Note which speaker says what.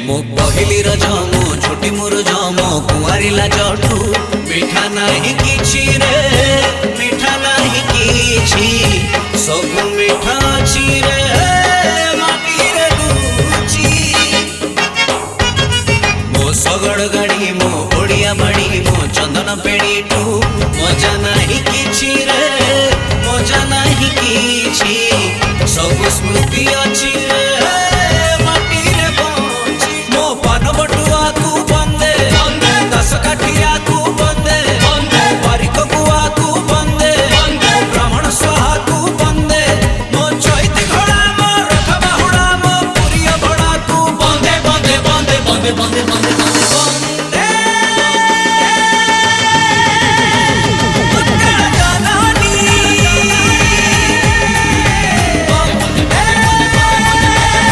Speaker 1: मो पहली रज मो छोटी मोर जम कुआरिला जठू मिठा नहीं किछि रे मिठा नहीं किछि सब मिठा अछि